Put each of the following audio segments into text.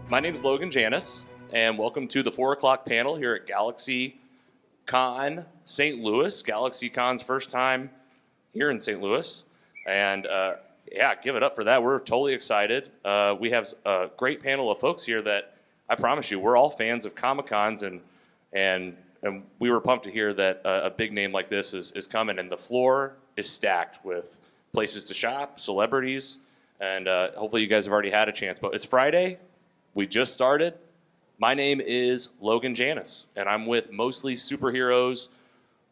My name is Logan, Janis, and welcome to the 4 o'clock panel here at GalaxyCon Saint Louis. GalaxyCon's first time here in St. Louis. And give it up for that. We're totally excited. We have a great panel of folks here that I promise you, we're all fans of Comic-Cons, and we were pumped to hear that a big name like this is coming. And the floor is stacked with places to shop, celebrities, and hopefully you guys have already had a chance. But it's Friday. We just started. My name is Logan Janis, and I'm with Mostly Superheroes,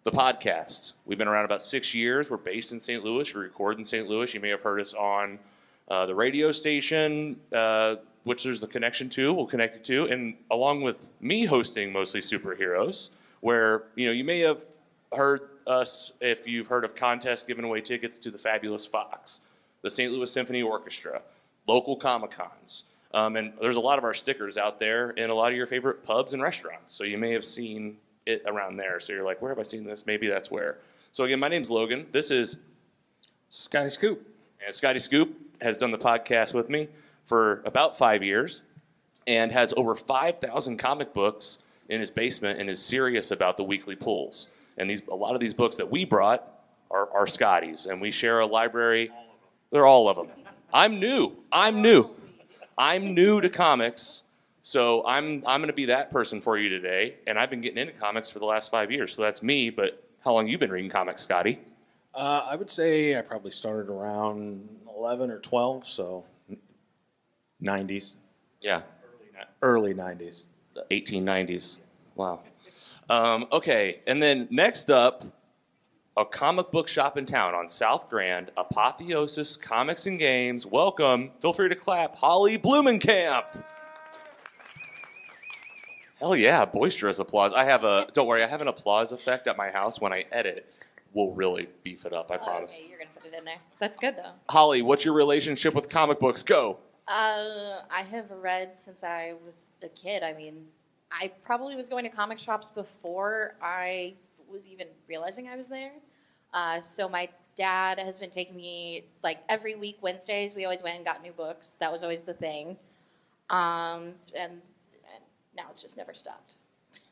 the podcast. We've been around about 6 years. We're based in St. Louis. We record in St. Louis. You may have heard us on the radio station, which there's the connection to. We'll connect you to. And along with me hosting Mostly Superheroes, where you may have heard us if you've heard of contests giving away tickets to the Fabulous Fox, the St. Louis Symphony Orchestra, local Comic-Cons. And there's a lot of our stickers out there in a lot of your favorite pubs and restaurants. So you may have seen it around there. So you're like, where have I seen this? Maybe that's where. So again, my name's Logan. This is Scotty Scoop. And Scotty Scoop has done the podcast with me for about 5 years and has over 5,000 comic books in his basement and is serious about the weekly pulls. And a lot of these books that we brought are Scotty's. And we share a library. They're all of them. I'm new to comics, so I'm going to be that person for you today, and I've been getting into comics for the last 5 years, so that's me, but how long have you been reading comics, Scotty? I would say I probably started around 11 or 12, so 90s. Yeah. Early 90s. The 1890s. Wow. Okay, and then next up, a comic book shop in town on South Grand, Apotheosis Comics and Games. Welcome. Feel free to clap. Holly Blumenkamp. Hell yeah, boisterous applause. Don't worry, I have an applause effect at my house when I edit. We'll really beef it up, I promise. Okay, you're going to put it in there. That's good, though. Holly, what's your relationship with comic books? Go. I have read since I was a kid. I mean, I probably was going to comic shops before I was even realizing I was there. So my dad has been taking me, like, every week, Wednesdays, we always went and got new books. That was always the thing. And now it's just never stopped.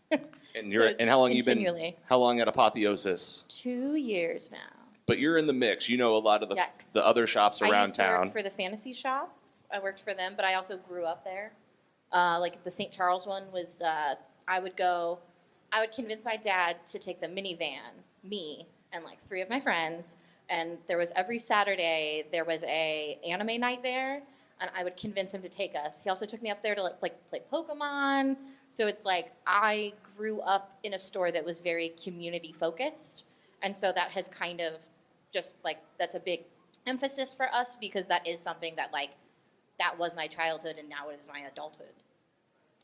And how long how long at Apotheosis? 2 years now. But you're in the mix. You know a lot of the other shops around town. I used to work for the fantasy shop. I worked for them, but I also grew up there. Like the St. Charles one was, I would convince my dad to take the minivan, me, and like 3 of my friends, and there was every Saturday, there was a anime night there, and I would convince him to take us. He also took me up there to play Pokemon, so it's like I grew up in a store that was very community focused, and so that has kind of just like, that's a big emphasis for us because that is something that that was my childhood and now it is my adulthood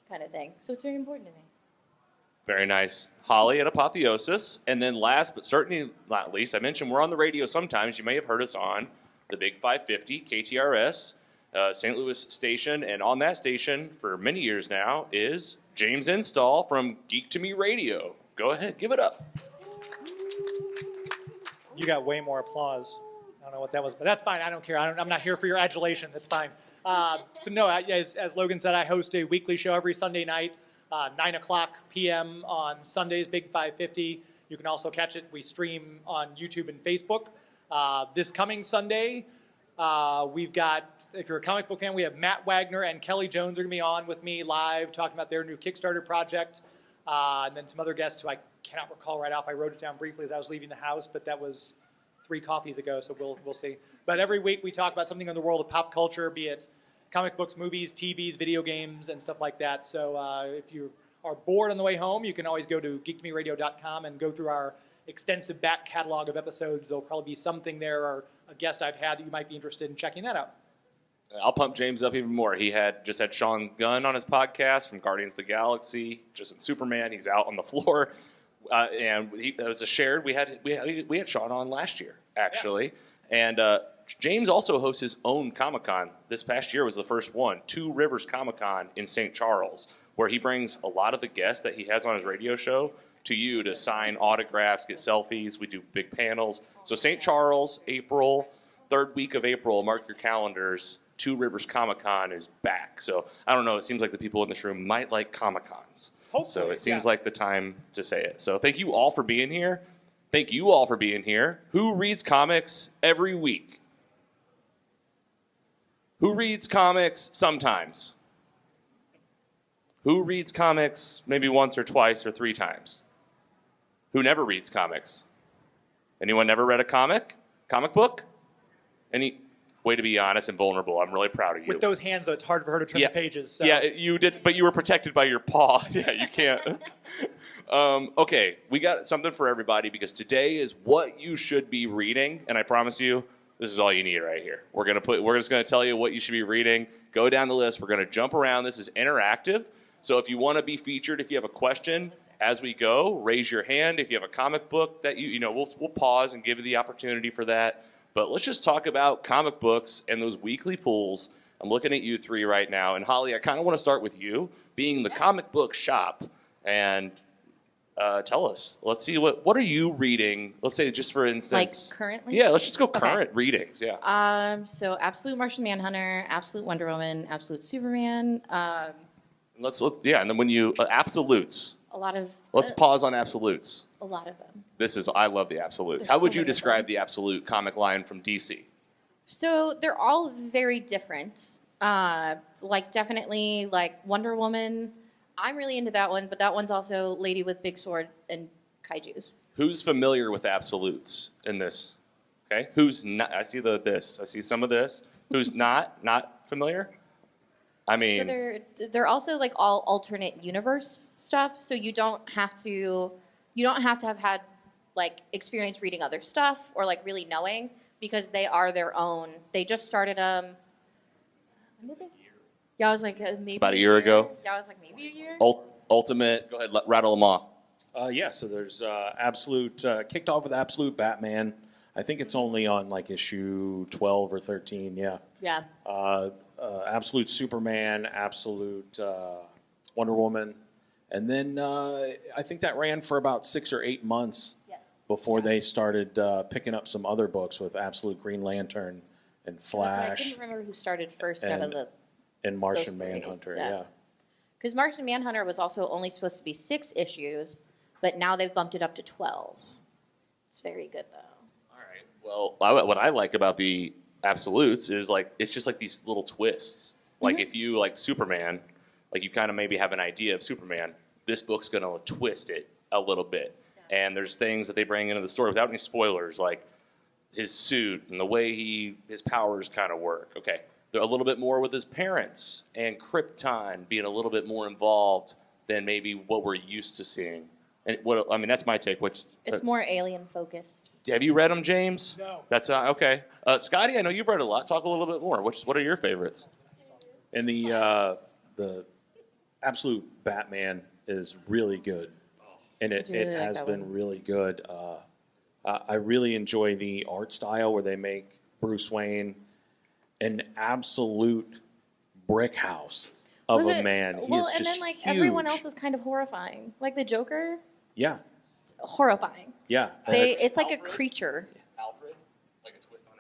kind of thing. So it's very important to me. Very nice. Holly at Apotheosis. And then last but certainly not least, I mentioned we're on the radio sometimes. You may have heard us on the Big 550, KTRS, St. Louis station. And on that station for many years now is James Install from Geek to Me Radio. Go ahead, give it up. You got way more applause. I don't know what that was, but that's fine. I don't care. I'm not here for your adulation. That's fine. As Logan said, I host a weekly show every Sunday night. 9 o'clock p.m. on Sundays, Big 550. You can also catch it. We stream on YouTube and Facebook. This coming Sunday, we've got, if you're a comic book fan, we have Matt Wagner and Kelly Jones are going to be on with me live talking about their new Kickstarter project. And then some other guests who I cannot recall right off. I wrote it down briefly as I was leaving the house, but that was 3 coffees ago, so we'll see. But every week we talk about something in the world of pop culture, be it comic books, movies, TVs, video games, and stuff like that. So if you are bored on the way home, you can always go to geektomeradio.com and go through our extensive back catalog of episodes. There'll probably be something there or a guest I've had that you might be interested in checking that out. I'll pump James up even more. He just had Sean Gunn on his podcast from Guardians of the Galaxy, just in Superman. He's out on the floor. And it was a shared. We had Sean on last year, actually. Yeah. And James also hosts his own Comic-Con. This past year was the first one, Two Rivers Comic-Con in St. Charles, where he brings a lot of the guests that he has on his radio show to you to sign autographs, get selfies. We do big panels. So St. Charles, April, third week of April, mark your calendars. Two Rivers Comic-Con is back. So I don't know, it seems like the people in this room might like Comic-Cons. Hopefully, so it seems like the time to say it. So thank you all for being here. Thank you all for being here. Who reads comics every week? Who reads comics sometimes? Who reads comics maybe once or twice or 3 times? Who never reads comics? Anyone never read a comic? Comic book? Any way to be honest and vulnerable. I'm really proud of you. With those hands, though, it's hard for her to turn the pages. So. Yeah, you did, but you were protected by your paw. Yeah, you can't. Okay, we got something for everybody because today is what you should be reading, and I promise you, this is all you need right here. We're just gonna tell you what you should be reading. Go down the list. We're gonna jump around. This is interactive. So if you want to be featured, if you have a question as we go, raise your hand. If you have a comic book that we'll pause and give you the opportunity for that. But let's just talk about comic books and those weekly pools. I'm looking at you 3 right now, and Holly, I kind of want to start with you, being the comic book shop, and tell us. Let's see what are you reading? Let's say just for instance, Like currently? Yeah, let's just go current readings. Yeah. So Absolute Martian Manhunter, Absolute Wonder Woman, Absolute Superman. And then when you absolutes. A lot of. Let's pause on absolutes. A lot of them. I love the absolutes. There's How would so you many of describe them. the absolute comic line from DC? So they're all very different. Definitely like Wonder Woman. I'm really into that one, but that one's also Lady with Big Sword and Kaijus. Who's familiar with absolutes in this? Okay. Who's not? I see this. I see some of this. Who's not familiar? I mean, so they're also like all alternate universe stuff. So you don't have to have had like experience reading other stuff or like really knowing because they are their own. They just started when did they? Yeah, I was like maybe about a year ago. Yeah, I was like maybe a year. Ultimate. Go ahead, rattle them off. So there's Absolute, kicked off with Absolute Batman. I think it's only on like issue 12 or 13, yeah. Yeah. Absolute Superman, Absolute Wonder Woman. And then I think that ran for about 6 or 8 months before they started picking up some other books with Absolute Green Lantern and Flash. I couldn't remember who started first out of the... And Martian those 3. Manhunter, Yeah. yeah. Because Martian Manhunter was also only supposed to be 6 issues, but now they've bumped it up to 12. It's very good, though. All right. Well, what I like about the absolutes is like it's just like these little twists. Like if you like Superman, like you kind of maybe have an idea of Superman, this book's going to twist it a little bit. Yeah. And there's things that they bring into the story without any spoilers, like his suit and the way his powers kind of work. Okay. They're a little bit more with his parents and Krypton being a little bit more involved than maybe what we're used to seeing. And that's my take. It's more alien focused. Have you read them, James? No. That's okay. Scotty, I know you've read a lot. Talk a little bit more. What are your favorites? And the Absolute Batman is really good. And it has been really good. I really enjoy the art style where they make Bruce Wayne an absolute brick house of a man. He is just then huge. everyone else is kind of horrifying. Like the Joker, Yeah, horrifying. yeah. It's like a creature. Alfred? Like a twist on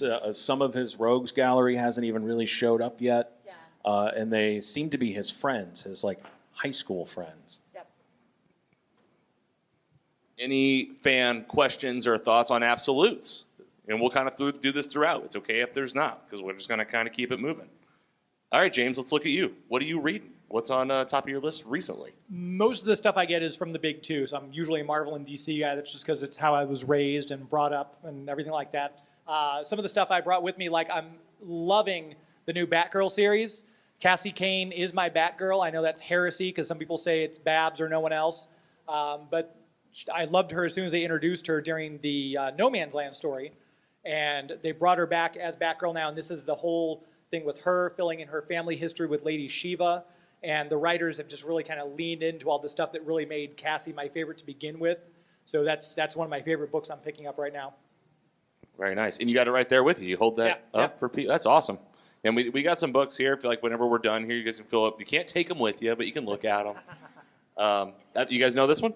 Alfred? Some of his rogues gallery hasn't even really showed up yet. Yeah. And they seem to be his friends, his like high school friends. Yep. Any fan questions or thoughts on absolutes? And we'll kind of do this throughout. It's okay if there's not, because we're just going to kind of keep it moving. All right, James, let's look at you. What are you reading? What's on top of your list recently? Most of the stuff I get is from the big two, so I'm usually a Marvel and DC guy. That's just because it's how I was raised and brought up and everything like that. Some of the stuff I brought with me, like I'm loving the new Batgirl series. Cassie Cain is my Batgirl. I know that's heresy because some people say it's Babs or no one else. But I loved her as soon as they introduced her during the No Man's Land story. And they brought her back as Batgirl now, and this is the whole thing with her, filling in her family history with Lady Shiva. And the writers have just really kind of leaned into all the stuff that really made Cassie my favorite to begin with. So that's one of my favorite books I'm picking up right now. Very nice. And you got it right there with you. You hold that up for people. That's awesome. And we got some books here. I feel like whenever we're done here, you guys can fill up. You can't take them with you, but you can look at them. You guys know this one?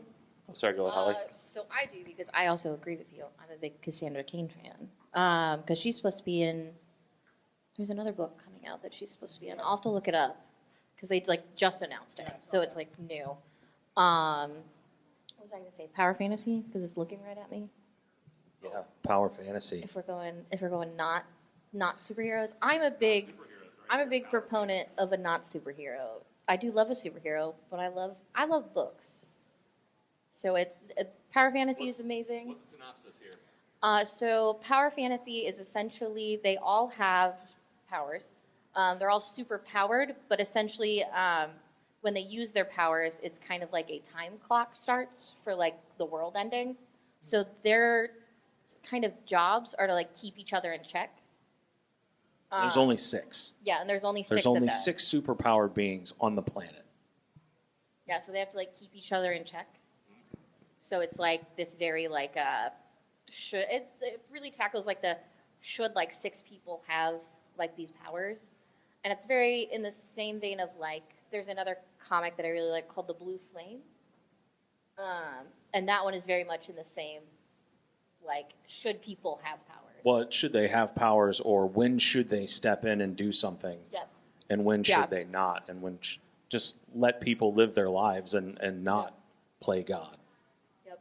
Oh, sorry, go ahead, Holly. So I do, because I also agree with you. I'm a big Cassandra Cain fan. Because she's supposed to be in, there's another book coming out that she's supposed to be in. I'll have to look it up, because they like just announced it. So it's like new. What was I going to say? Power fantasy? Because it's looking right at me. Yeah, power fantasy. If we're going not superheroes, I'm a big proponent of a not superhero. I do love a superhero, but I love books. So it's power fantasy is amazing. What's the synopsis here? So power fantasy is essentially they all have powers. They're all super powered, but essentially when they use their powers, it's kind of like a time clock starts for like the world ending. So their kind of jobs are to like keep each other in check. There's only 6. Yeah, and there's only 6 There's of only them. 6 superpowered beings on the planet. Yeah, so they have to like keep each other in check. So it's like this very like it really tackles like should like 6 people have like these powers, and it's very in the same vein of like there's another comic that I really like called The Blue Flame, and that one is very much in the same like should people have powers. Well, should they have powers, or when should they step in and do something? Yep. And when should Yeah. they not? And when just let people live their lives and not play God. Yep.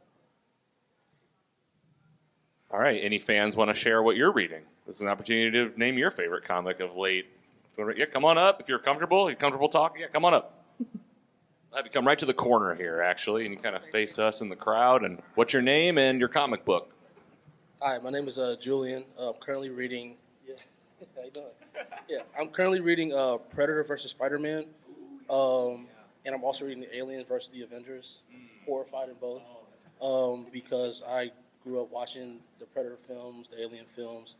All right. Any fans want to share what you're reading? This is an opportunity to name your favorite comic of late. Yeah, come on up. If you're comfortable talking, yeah, come on up. Have you come right to the corner here, actually, and you kind of face us in the crowd. And what's your name and your comic book? Hi, my name is Julian. I'm currently reading. Yeah, how you doing? Yeah, I'm currently reading Predator versus Spider-Man, and I'm also reading the Aliens versus the Avengers. Horrified in both, because I grew up watching the Predator films, the Alien films,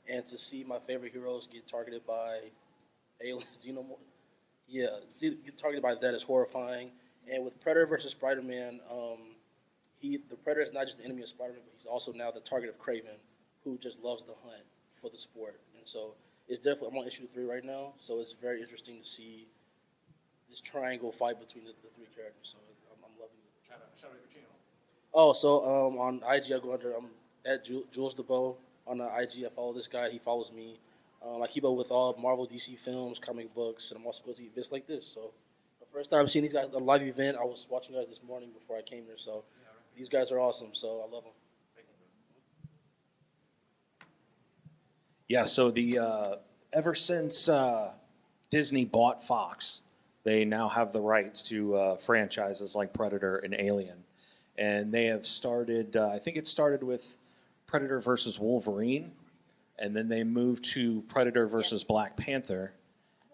and to see my favorite heroes get targeted by aliens, get targeted by that is horrifying. And with Predator versus Spider-Man, the Predator is not just the enemy of Spider-Man, but he's also now the target of Kraven, who just loves the hunt for the sport. And so it's definitely, I'm on issue 3 right now, so it's very interesting to see this triangle fight between the 3 characters. So I'm loving it. Shout out your channel. Oh, so on IG, I go under, I'm at Jules DeBow on IG. I follow this guy, he follows me. I keep up with all Marvel, DC films, comic books, and I'm also going to events like this. So the first time I've seen these guys at a live event, I was watching you guys this morning before I came here, so these guys are awesome, so I love them. Yeah, so ever since Disney bought Fox, they now have the rights to franchises like Predator and Alien. And they have started, I think it started with Predator versus Wolverine, and then they moved to Predator versus Black Panther,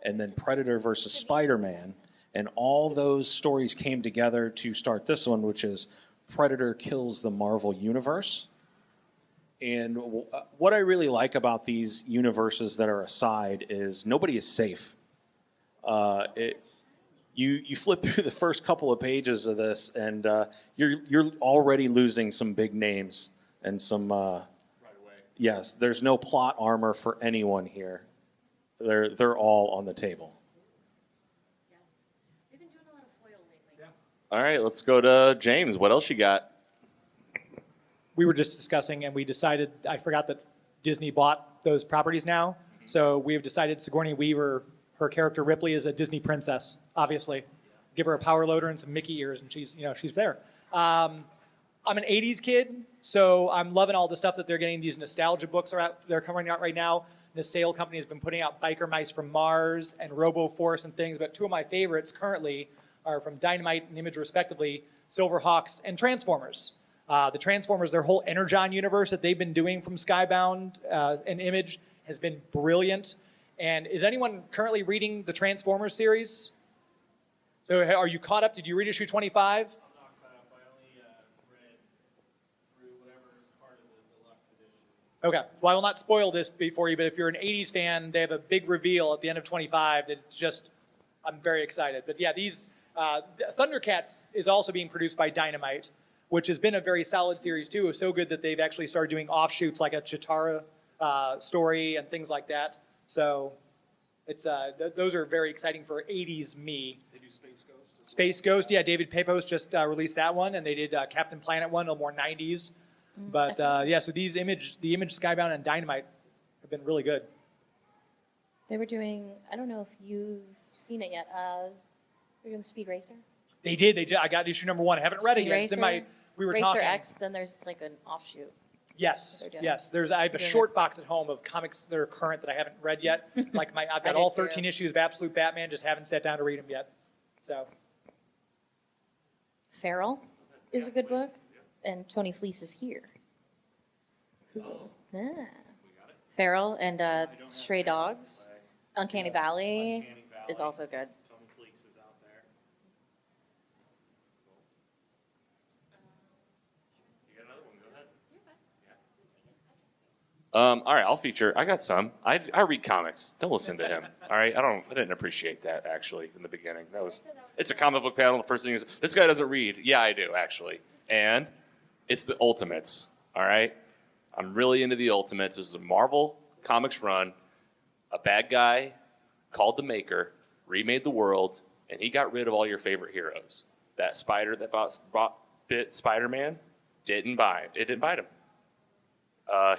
and then Predator versus Spider-Man. And all those stories came together to start this one, which is Predator Kills the Marvel Universe. And what I really like about these universes that are aside is nobody is safe. You flip through the first couple of pages of this, and you're already losing some big names and some. Right away. Yes, there's no plot armor for anyone here. They're all on the table. All right, let's go to James. What else you got? We were just discussing, and we decided, I forgot that Disney bought those properties now. So we've decided Sigourney Weaver, her character Ripley, is a Disney princess, obviously. Give her a power loader and some Mickey ears, and she's there. I'm an 80s kid, so I'm loving all the stuff that they're getting. These nostalgia books they're coming out right now. The Sale Company has been putting out Biker Mice from Mars and Robo Force and things, but 2 of my favorites currently are from Dynamite and Image, respectively, Silverhawks and Transformers. The Transformers, their whole Energon universe that they've been doing from Skybound and Image has been brilliant. And is anyone currently reading the Transformers series? So are you caught up? Did you read issue 25? I'm not caught up. I only read through whatever is part of the deluxe edition. Okay. Well, I will not spoil this before you, but if you're an 80s fan, they have a big reveal at the end of 25 that it's just, I'm very excited. But yeah, these, ThunderCats is also being produced by Dynamite, which has been a very solid series too. It was so good that they've actually started doing offshoots like a Chitara story and things like that. So It's those are very exciting for 80s me. They do Space Ghost. Space Ghost, yeah, David Pepos just released that one, and they did Captain Planet one, a little more 90s. But yeah, so the Image Skybound and Dynamite have been really good. They were doing, I don't know if you've seen it yet, they're doing Speed Racer. They did. I got issue number 1. I haven't read it Speed yet. It's in Racer, we were Racer talking. X, then there's like an offshoot. Yes, They're doing. yes. I have a Doing short box at home of comics that are current that I haven't read yet. Like I've got I all did too. 13 issues of Absolute Batman, just haven't sat down to read them yet. So Feral is a good book, and Tony Fleece is here. Yeah. Feral and Stray Dogs. Uncanny Valley is also good. Tony Fleece is out there. You got another one? Go ahead. All right, I'll feature. I got some. I read comics. Don't listen to him. All right, I didn't appreciate that actually in the beginning. It's a comic book panel. The first thing is this guy doesn't read. Yeah, I do actually, and it's the Ultimates. All right, I'm really into the Ultimates. This is a Marvel Comics run. A bad guy called the Maker remade the world, and he got rid of all your favorite heroes. That spider that bit Spider-Man didn't bite him.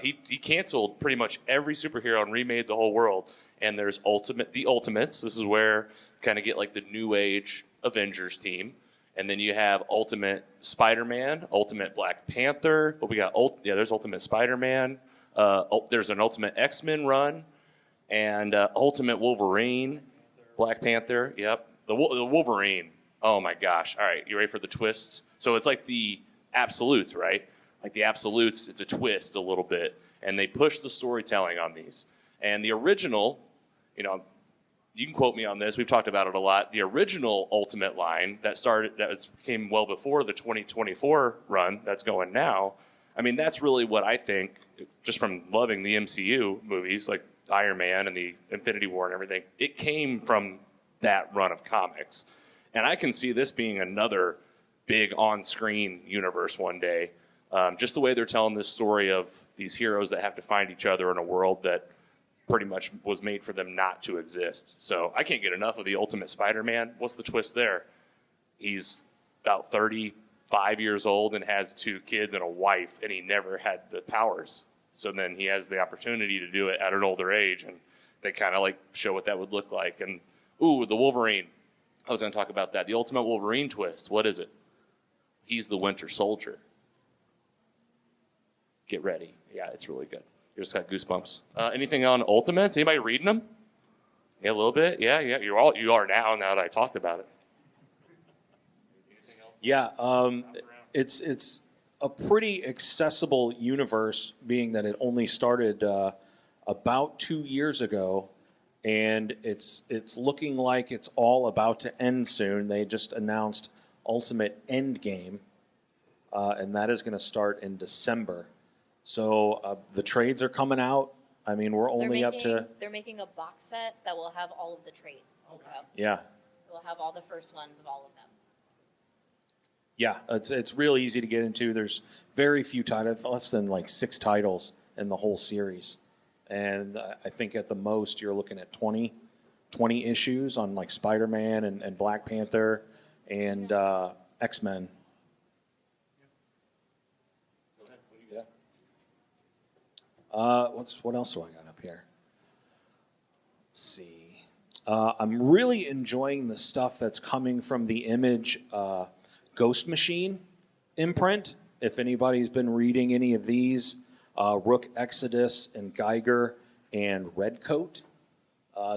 He canceled pretty much every superhero and remade the whole world. And there's the Ultimates. This is where you kind of get like the New Age Avengers team. And then you have Ultimate Spider-Man, Ultimate Black Panther. But we got there's Ultimate Spider-Man. There's an Ultimate X-Men run, and Ultimate Wolverine, Black Panther. Yep, the Wolverine. Oh my gosh! All right, you ready for the twist? So it's like the Absolutes, right? Like the Absolutes, it's a twist a little bit, and they push the storytelling on these. And the original, you can quote me on this. We've talked about it a lot. The original Ultimate line came well before the 2024 run that's going now. I mean, that's really what I think, just from loving the MCU movies like Iron Man and the Infinity War and everything. It came from that run of comics, and I can see this being another big on-screen universe one day. Just the way they're telling this story of these heroes that have to find each other in a world that pretty much was made for them not to exist. So I can't get enough of the Ultimate Spider-Man. What's the twist there? He's about 35 years old and has 2 kids and a wife, and he never had the powers. So then he has the opportunity to do it at an older age, and they kind of like show what that would look like. And the Wolverine. I was going to talk about that. The Ultimate Wolverine twist. What is it? He's the Winter Soldier. Get ready. Yeah, it's really good. You just got goosebumps. Anything on Ultimates? Anybody reading them? Yeah, a little bit. Yeah. You are now that I talked about it. Yeah, it's a pretty accessible universe, being that it only started about 2 years ago, and it's looking like it's all about to end soon. They just announced Ultimate Endgame, and that is going to start in December. So the trades are coming out. I mean, we're only up to... They're making a box set that will have all of the trades. Also. Yeah. We'll have all the first ones of all of them. Yeah, it's real easy to get into. There's very few titles, less than like 6 titles in the whole series. And I think at the most you're looking at 20 issues on like Spider-Man and Black Panther and X-Men. What else do I got up here? Let's see. I'm really enjoying the stuff that's coming from the Image Ghost Machine imprint. If anybody's been reading any of these, Rook, Exodus, and Geiger, and Redcoat.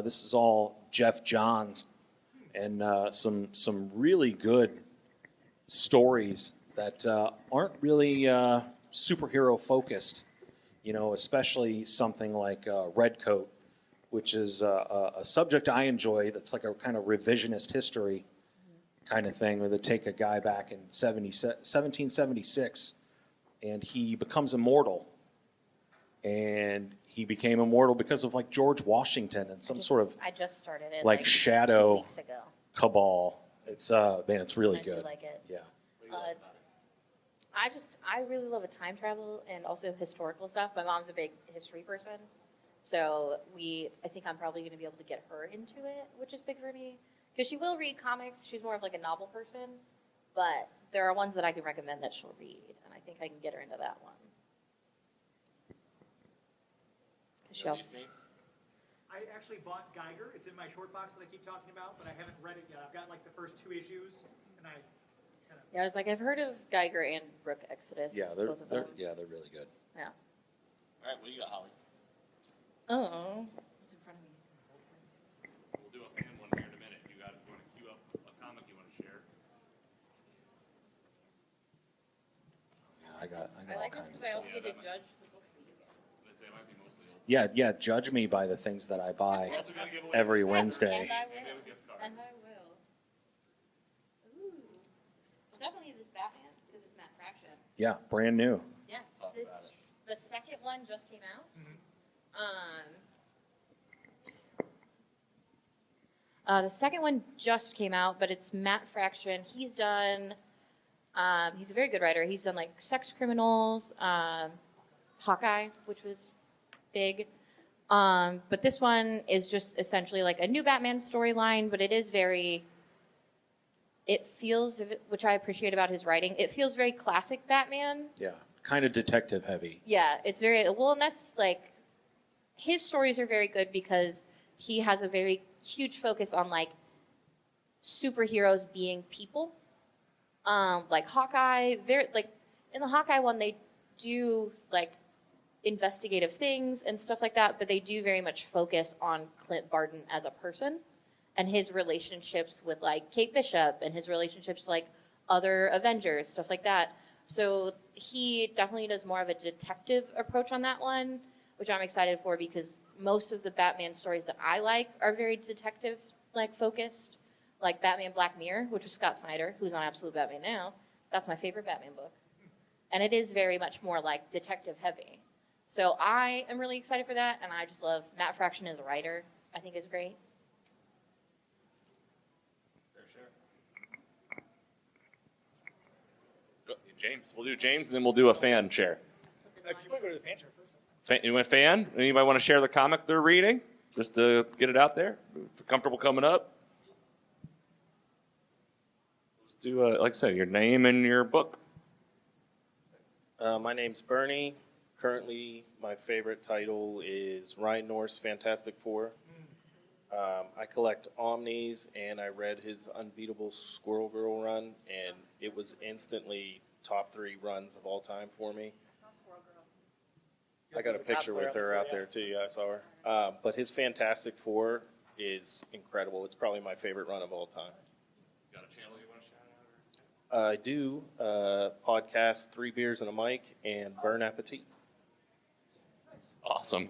This is all Jeff Johns, and some really good stories that aren't really superhero focused. Especially something like Redcoat, which is a subject I enjoy. That's like a kind of revisionist history kind of thing, where they take a guy back in 1776, and he becomes immortal. And he became immortal because of like George Washington and I just started it like shadow 2 weeks ago. cabal. It's it's really good. I do like it. Yeah. I really love a time travel and also historical stuff. My mom's a big history person, So I think I'm probably going to be able to get her into it, which is big for me. Because she will read comics. She's more of like a novel person. But there are ones that I can recommend that she'll read. And I think I can get her into that one. 'Cause she also, I actually bought Geiger. It's in my short box that I keep talking about, but I haven't read it yet. I've got like the first 2 issues, and I kind of. yeah, I was like, I've heard of Geiger and Rook Exodus. Yeah, both of them. they're really good. Yeah. All right, what do you got, Holly? Oh, it's in front of me. We'll do a fan one here in a minute. You want to queue up a comic you want to share? Yeah, I got I all like this kinds of because I stuff. also get to judge the books that you get. Let's say it might be mostly old. Yeah, judge me by the things that I buy We're also gonna give away every And Wednesday. I maybe will. a gift card. And I will. Ooh. Well, definitely this Batman because it's Matt Fraction. Yeah, brand new. Yeah. Talk about It's, the second one just came out. The second one just came out, but it's Matt Fraction. He's done. He's a very good writer. He's done like Sex Criminals, Hawkeye, which was big. But this one is just essentially like a new Batman storyline, but it is very. It feels, which I appreciate about his writing. It feels very classic Batman. Yeah, kind of detective heavy. Yeah, it's very well, and that's like his stories are very good because he has a very huge focus on like superheroes being people. Like Hawkeye, very like in the Hawkeye one, they do like investigative things and stuff like that, but they do very much focus on Clint Barton as a person and his relationships with like Kate Bishop and his relationships like other Avengers, stuff like that. So he definitely does more of a detective approach on that one, which I'm excited for because most of the Batman stories that I like are very detective like focused. Like Batman Black Mirror, which was Scott Snyder, who's on Absolute Batman now. That's my favorite Batman book. And it is very much more like detective heavy. So I am really excited for that, and I just love Matt Fraction as a writer. I think is great. Fair share. James. We'll do James, and then we'll do a fan share. You might go to the fan share first. You want a fan? Anybody want to share the comic they're reading? Just to get it out there? If you're comfortable coming up? Let's do, like I said, your name and your book. My name's Bernie. Currently, my favorite title is Ryan North's Fantastic Four. I collect Omnis, and I read his Unbeatable Squirrel Girl run, and it was instantly top 3 runs of all time for me. I got a picture with her out there too. Yeah, I saw her. But his Fantastic Four is incredible. It's probably my favorite run of all time. Got a channel you want to shout out? I do podcast 3 Beers and a Mic and Burn Appetit. Awesome.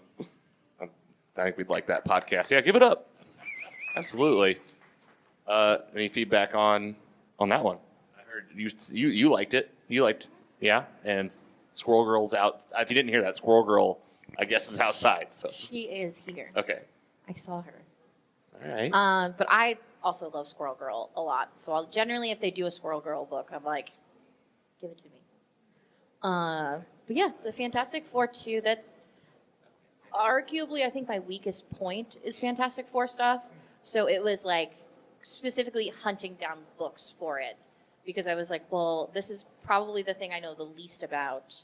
I think we'd like that podcast. Yeah, give it up. Absolutely. Any feedback on that one? I heard you liked it. You liked, yeah, and Squirrel Girl's out. If you didn't hear that, Squirrel Girl, I guess, is outside. So She is here. okay, I saw her. all right. But I also love Squirrel Girl a lot. So I'll generally, if they do a Squirrel Girl book, I'm like, give it to me. But yeah, the Fantastic Four too. That's arguably, I think, my weakest point is Fantastic Four stuff. So it was like specifically hunting down books for it because I was like, well, this is probably the thing I know the least about.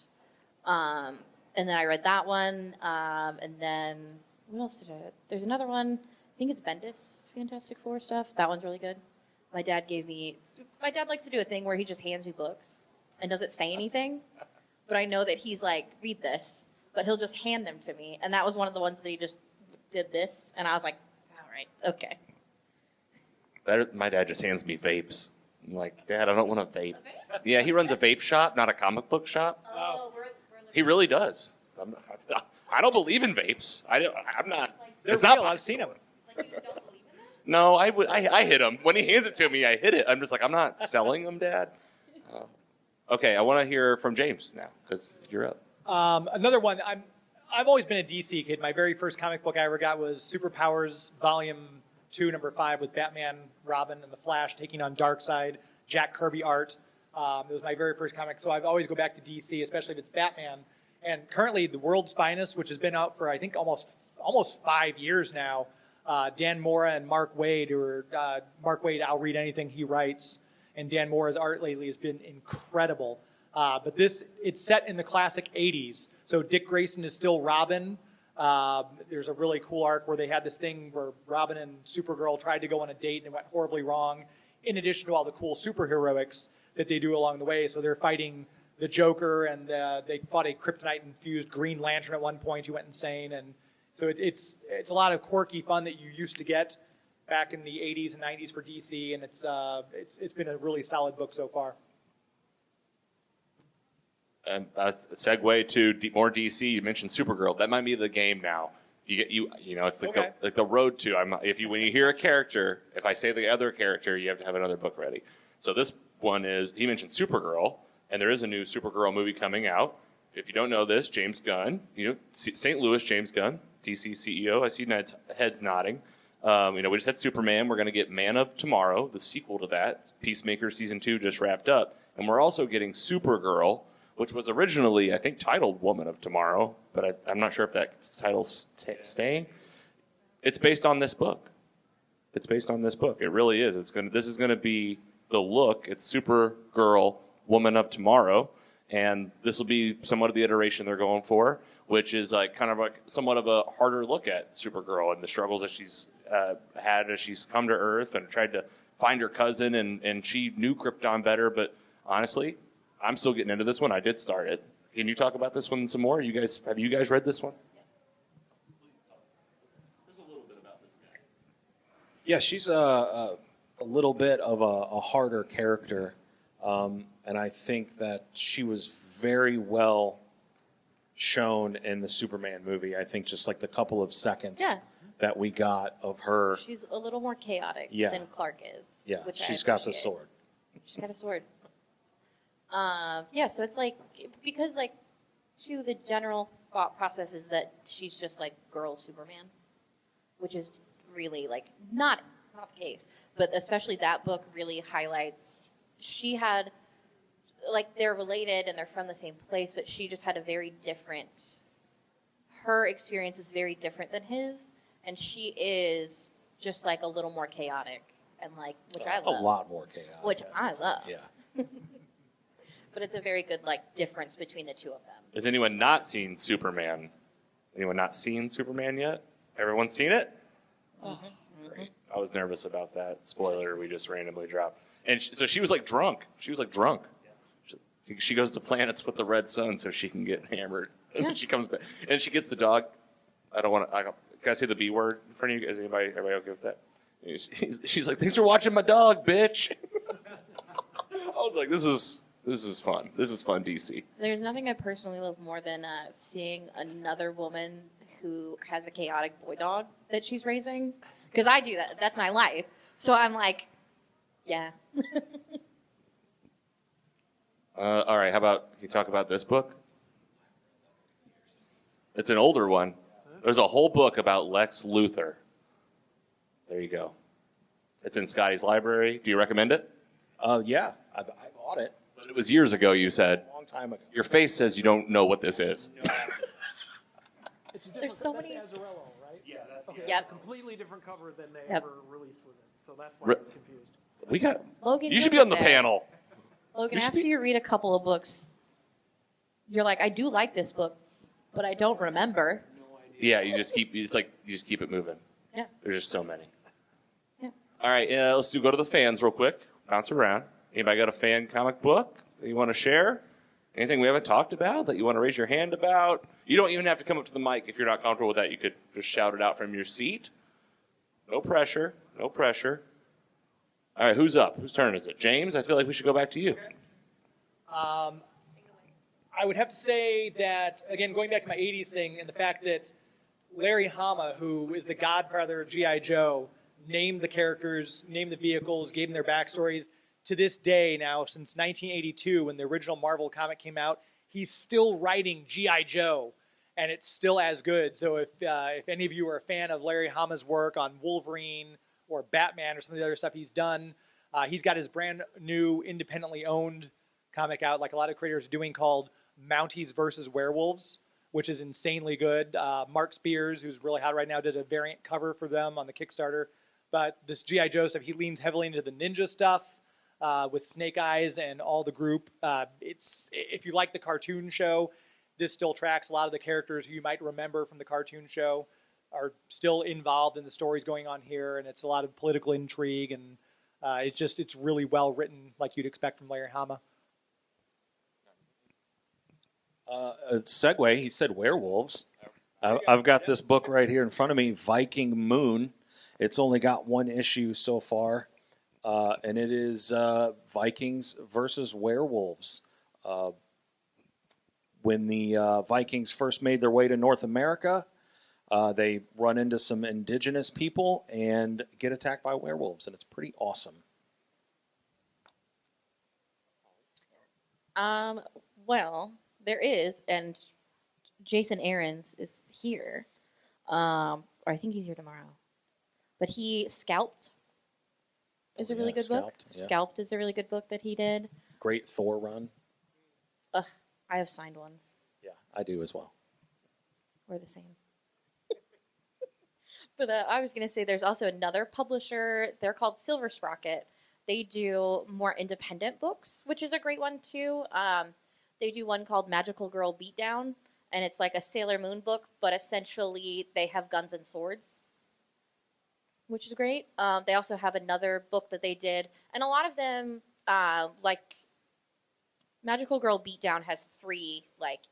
And then I read that one, and then what else did I? There's another one. I think it's Bendis Fantastic Four stuff. That one's really good. My dad likes to do a thing where he just hands me books and doesn't say anything, but I know that he's like, read this, but he'll just hand them to me. And that was one of the ones that he just did this, and I was like, all right, okay. My dad just hands me vapes. I'm like, Dad, I don't want a vape. Yeah, he runs a vape shop, not a comic book shop. Oh, we're He really does. I don't believe in vapes. I'm not. They're it's not real. my I've seen them. like you don't believe in them? No, I hit him. When he hands it to me, I hit it. I'm just like, I'm not selling them, Dad. Okay, I want to hear from James now, because you're up. Another one. I've always been a DC kid. My very first comic book I ever got was Superpowers Volume 2, Number 5, with Batman, Robin, and the Flash taking on Darkseid. Jack Kirby art. It was my very first comic, so I always go back to DC, especially if it's Batman. And currently, The World's Finest, which has been out for I think almost almost 5 years now. Dan Mora and Mark Waid, Mark Waid, I'll read anything he writes, and Dan Mora's art lately has been incredible. But it's set in the classic 80s. So Dick Grayson is still Robin. There's a really cool arc where they had this thing where Robin and Supergirl tried to go on a date and it went horribly wrong, in addition to all the cool superheroics that they do along the way. So they're fighting the Joker, and they fought a kryptonite-infused Green Lantern at one point who went insane. And so it's a lot of quirky fun that you used to get back in the 80s and 90s for DC, and it's been a really solid book so far. And segue to more DC. You mentioned Supergirl. That might be the game now. You know, it's like Okay. the road to. When you hear a character, if I say the other character, you have to have another book ready. So this one is, he mentioned Supergirl, and there is a new Supergirl movie coming out. If you don't know this, James Gunn, St. Louis James Gunn, DC CEO. I see heads nodding. We just had Superman. We're going to get Man of Tomorrow, the sequel to that. Peacemaker season 2 just wrapped up, and we're also getting Supergirl, which was originally, I think, titled Woman of Tomorrow, but I'm not sure if that title's staying. It's based on this book. It really is. This is going to be the look. It's Supergirl, Woman of Tomorrow, and this will be somewhat of the iteration they're going for, which is somewhat of a harder look at Supergirl and the struggles that she's had as she's come to Earth and tried to find her cousin, and she knew Krypton better, but honestly, I'm still getting into this one. I did start it. Can you talk about this one some more? Have you guys read this one? There's a little bit about this guy. Yeah, she's a little bit of a harder character, and I think that she was very well shown in the Superman movie. I think just like the couple of seconds that we got of her. She's a little more chaotic than Clark is. Yeah, which she's I got the appreciate. sword. She's got a sword. So it's because to the general thought process is that she's just like girl Superman, which is really not the case. But especially that book really highlights she had they're related and they're from the same place, but she just had a very different. Her experience is very different than his, and she is just a little more chaotic and which I love. A lot more chaotic. Which I love. Yeah. But it's a very good difference between the two of them. Has anyone not seen Superman? Anyone not seen Superman yet? Everyone seen it? Mm-hmm. Great. I was nervous about that. Spoiler, we just randomly dropped. And so she was drunk. She was drunk. She goes to planets with the red sun so she can get hammered. And then she comes back. And she gets the dog. Can I say the B word in front of you? Is everybody okay with that? She's like, thanks for watching my dog, bitch. I was like, this is fun. This is fun, DC. There's nothing I personally love more than seeing another woman who has a chaotic boy dog that she's raising. Because I do that. That's my life. So I'm like, yeah. All right, how about you talk about this book? It's an older one. There's a whole book about Lex Luthor. There you go. It's in Scotty's library. Do you recommend it? Yeah, I bought it. But it was years ago, you said. A long time ago. Your face says you don't know what this is. It's a There's so many- That's Azarello, right? Yeah, that's Yep. It's a completely different cover than they Yep. ever released with it. So that's why Re- I was confused. We got. Logan, You should be you'll on the get there. panel. Logan, You should after be- you read a couple of books, you're like, I do like this book, but I don't remember. Yeah, you just keep. It's like you just keep it moving. Yeah. There's just so many. Yeah. All right, let's go to the fans real quick. Bounce around. Anybody got a fan comic book that you want to share? Anything we haven't talked about that you want to raise your hand about? You don't even have to come up to the mic if you're not comfortable with that. You could just shout it out from your seat. No pressure. No pressure. All right, who's up? Whose turn is it? James, I feel like we should go back to you. I would have to say that, again, going back to my 80s thing and the fact that Larry Hama, who is the godfather of G.I. Joe, named the characters, named the vehicles, gave them their backstories. To this day now, since 1982, when the original Marvel comic came out, he's still writing G.I. Joe, and it's still as good. So if any of you are a fan of Larry Hama's work on Wolverine or Batman or some of the other stuff he's done, he's got his brand new independently owned comic out, like a lot of creators are doing, called Mounties versus Werewolves, which is insanely good. Mark Spears, who's really hot right now, did a variant cover for them on the Kickstarter. But this G.I. Joe stuff, he leans heavily into the ninja stuff with Snake Eyes and all the group. If you like the cartoon show, this still tracks a lot of the characters you might remember from the cartoon show are still involved in the stories going on here, and it's a lot of political intrigue, and it's really well written, like you'd expect from Larry Hama. A segue, he said werewolves. I've got this book right here in front of me, Viking Moon. It's only got one issue so far, and it is Vikings versus werewolves. When the Vikings first made their way to North America, they run into some indigenous people and get attacked by werewolves, and it's pretty awesome. Well, there is, and Jason Aarons is here. Or I think he's here tomorrow. But Scalped is a really good book. Yeah. Scalped is a really good book that he did. Great Thor run. Ugh, I have signed ones. Yeah, I do as well. We're the same. But I was going to say there's also another publisher. They're called Silver Sprocket. They do more independent books, which is a great one too. They do one called Magical Girl Beatdown, and it's like a Sailor Moon book, but essentially they have guns and swords, which is great. They also have another book that they did, and a lot of them, like Magical Girl Beatdown has 3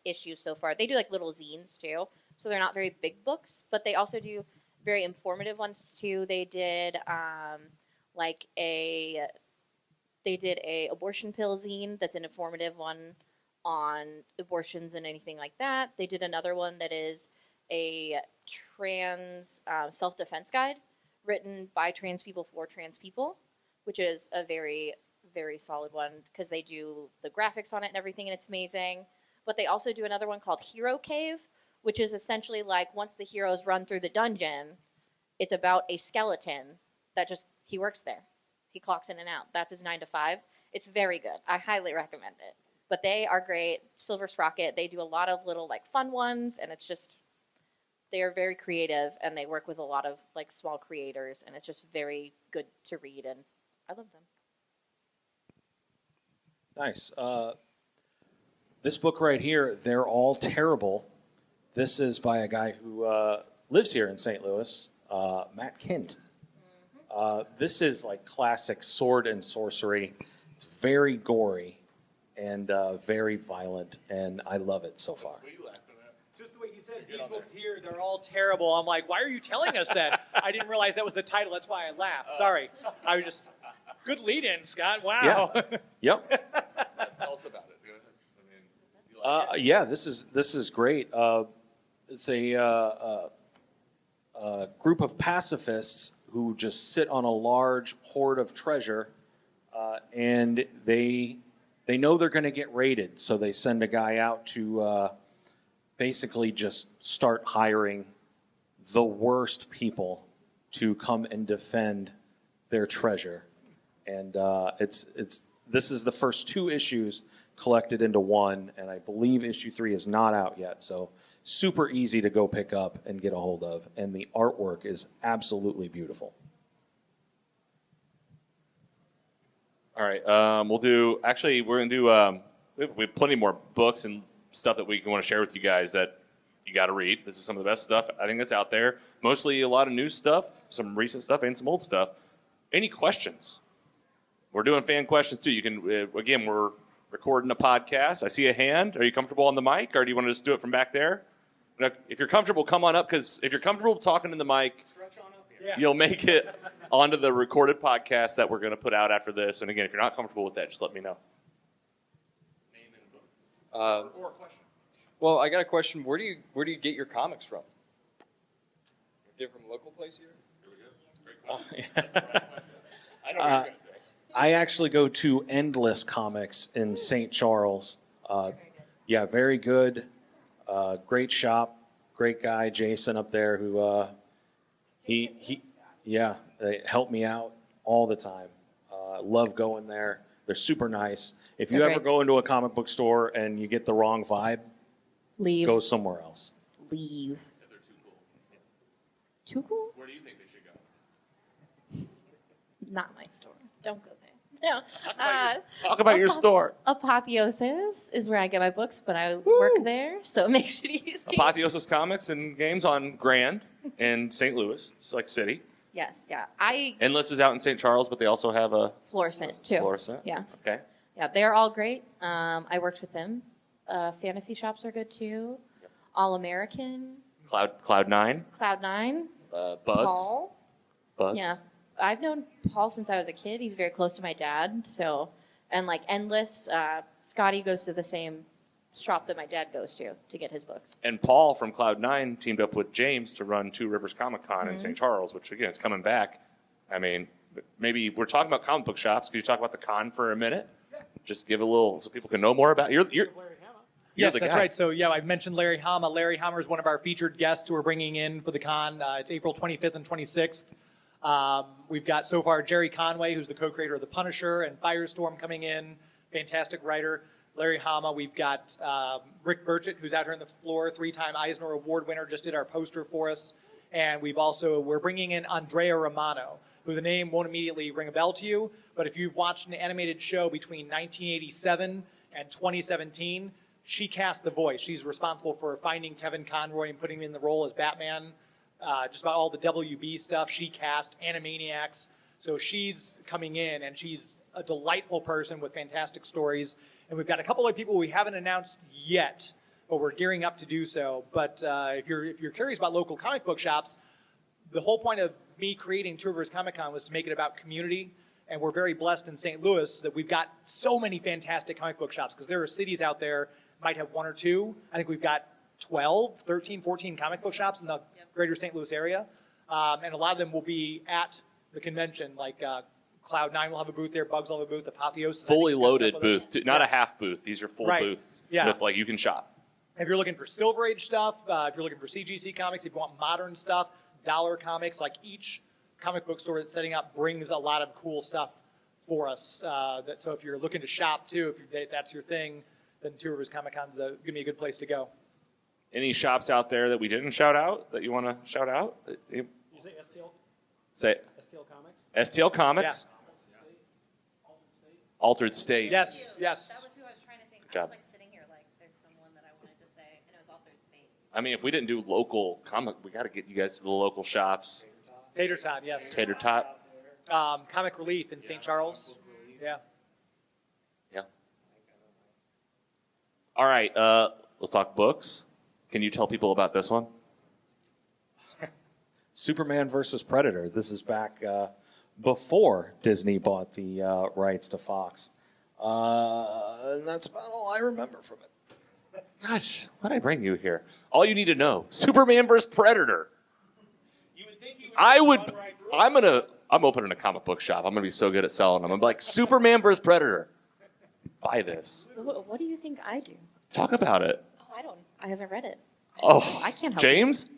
issues so far. They do little zines too, so they're not very big books, but they also do very informative ones too. They did a abortion pill zine that's an informative one on abortions and anything like that. They did another one that is a trans self-defense guide written by trans people for trans people, which is a very, very solid one because they do the graphics on it and everything, and it's amazing. But they also do another one called Hero Cave, which is essentially once the heroes run through the dungeon, it's about a skeleton that he works there. He clocks in and out. That's his 9 to 5. It's very good. I highly recommend it. But they are great. Silver Sprocket, they do a lot of little fun ones, and it's just, they are very creative, and they work with a lot of small creators, and it's just very good to read, and I love them. Nice. This book right here, They're All Terrible. This is by a guy who lives here in St. Louis, Matt Kint. This is classic sword and sorcery. It's very gory and very violent, and I love it so far. Just the way you said, these books here, they're all terrible. I'm like, why are you telling us that? I didn't realize that was the title. That's why I laughed. Sorry. I was just, good lead-in, Scott. Wow. Yeah. Yep. Tell us about it. You like it? Yeah, this is great. It's a group of pacifists who just sit on a large hoard of treasure, and they know they're going to get raided, so they send a guy out to basically just start hiring the worst people to come and defend their treasure. And this is the first 2 issues collected into one, and I believe issue 3 is not out yet, so super easy to go pick up and get a hold of, and the artwork is absolutely beautiful. All right, we're going to do, we have plenty more books and stuff that we want to share with you guys that you got to read. This is some of the best stuff I think that's out there. Mostly a lot of new stuff, some recent stuff, and some old stuff. Any questions? We're doing fan questions too. You can, again, we're recording a podcast. I see a hand. Are you comfortable on the mic, or do you want to just do it from back there? If you're comfortable, come on up, because if you're comfortable talking in the mic, you'll make it onto the recorded podcast that we're going to put out after this. And again, if you're not comfortable with that, just let me know. Name and book. Or a question. Well, I got a question. Where do you get your comics from? You get from a local place here? Here we go. Great question. I know what you're going to say. I actually go to Endless Comics in St. Charles. Yeah, very good. Great shop. Great guy, Jason, up there, who they help me out all the time. I love going there. They're super nice. If you ever go into a comic book store and you get the wrong vibe, Leave. go somewhere else. Leave. If they're too cool. Too cool? Where do you think they should go? Not my store. Don't go there. No. Talk about your store. Apotheosis is where I get my books, but I work there, so it makes it easy. Apotheosis Comics and Games on Grand in St. Louis, Select City. Yes, yeah. Endless is out in St. Charles, but they also have a Fluorescent, too. fluorescent. Yeah. Okay. Yeah, they're all great. I worked with them. Fantasy shops are good, too. All American. Cloud9. Cloud9. Bugs. Paul. Bugs. Yeah. I've known Paul since I was a kid. He's very close to my dad. So, and like Endless, Scotty goes to the same shop that my dad goes to get his books. And Paul from Cloud9 teamed up with James to run Two Rivers Comic Con in St. Charles, which again, it's coming back. I mean, maybe we're talking about comic book shops. Could you talk about the con for a minute? Just give a little so people can know more about you're Yes, the that's guy. right. So, yeah, I've mentioned Larry Hama. Larry Hama is one of our featured guests who we're bringing in for the con. It's April 25th and 26th. We've got so far Jerry Conway, who's the co-creator of The Punisher and Firestorm, coming in. Fantastic writer. Larry Hama. We've got Rick Burchett, who's out here on the floor, 3-time Eisner Award winner, just did our poster for us. And we're bringing in Andrea Romano, who the name won't immediately ring a bell to you, but if you've watched an animated show between 1987 and 2017, she cast the voice. She's responsible for finding Kevin Conroy and putting him in the role as Batman. Just about all the WB stuff she cast, Animaniacs. So she's coming in, and she's a delightful person with fantastic stories. And we've got a couple of people we haven't announced yet, but we're gearing up to do so. But if you're curious about local comic book shops, the whole point of me creating Two Rivers Comic Con was to make it about community. And we're very blessed in St. Louis that we've got so many fantastic comic book shops, because there are cities out there might have one or two. I think we've got 12, 13, 14 comic book shops in the greater St. Louis area. And a lot of them will be at the convention, like Cloud9 will have a booth there, Bugs will have a booth, Apotheosis. Fully loaded booth, not Yeah. a half booth. These are full Right. booths. Yeah. With, like, you can shop. If you're looking for Silver Age stuff, if you're looking for CGC comics, if you want modern stuff, dollar comics, like each comic book store that's setting up brings a lot of cool stuff for us. So if you're looking to shop too, if that's your thing, then Two Rivers Comic Con's going to be a good place to go. Any shops out there that we didn't shout out that you want to shout out? You say STL? Say STL Comics? STL Comics. Altered State. Yes, That yes. was who I was trying to think. Good job. I was like sitting here like there's someone that I wanted to say, and it was Altered State. I mean, if we didn't do local comic, we got to get you guys to the local shops. Tater Tot, yes. Tater Tot. Comic Relief in St. Charles. Yeah. Yeah. All right. Let's talk books. Can you tell people about this one? Superman versus Predator. This is back before Disney bought the rights to Fox. And that's about all I remember from it. Gosh, why did I bring you here? All you need to know: Superman versus Predator. You would think he would I would. run right through it. I'm opening a comic book shop. I'm gonna be so good at selling them. I'm like Superman versus Predator. Buy this. What do you think I do? Talk about it. Oh, I haven't read it. Oh, I can't help James.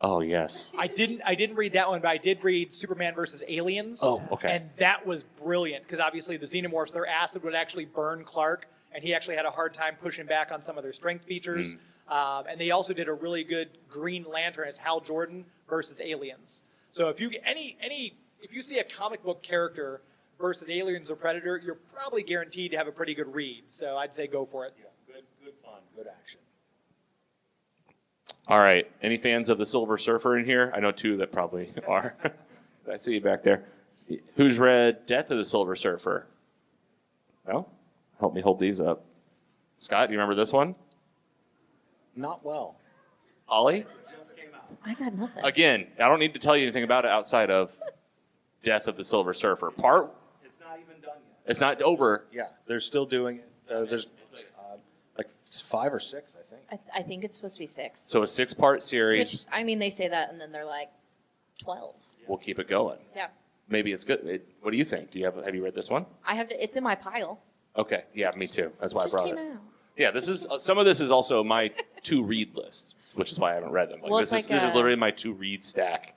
Oh yes. I didn't read that one, but I did read Superman versus Aliens. Oh, okay. And that was brilliant, because obviously the Xenomorphs, their acid would actually burn Clark, and he actually had a hard time pushing back on some of their strength features. And they also did a really good Green Lantern. It's Hal Jordan versus Aliens. So if you if you see a comic book character versus Aliens or Predator, you're probably guaranteed to have a pretty good read. So I'd say go for it. Good fun, good action. All right. Any fans of the Silver Surfer in here? I know two that probably are. I see you back there. Who's read Death of the Silver Surfer? No? Help me hold these up. Scott, do you remember this one? Not well. Holly? I got nothing. Again, I don't need to tell you anything about it outside of Death of the Silver Surfer. It's not even done yet. It's not over. Yeah, they're still doing it. There's like 5 or 6, I think. I think it's supposed to be 6. So a 6-part Which, series. I mean, they say that, and then they're like 12. We'll keep it going. Yeah. Maybe it's good. What do you think? Have you read this one? I have to. It's in my pile. Okay. Yeah, me too. That's why I Just brought came it. out. Yeah, this is some of this is also my to read list, which is why I haven't read them. Well, this it's is like literally my to read stack.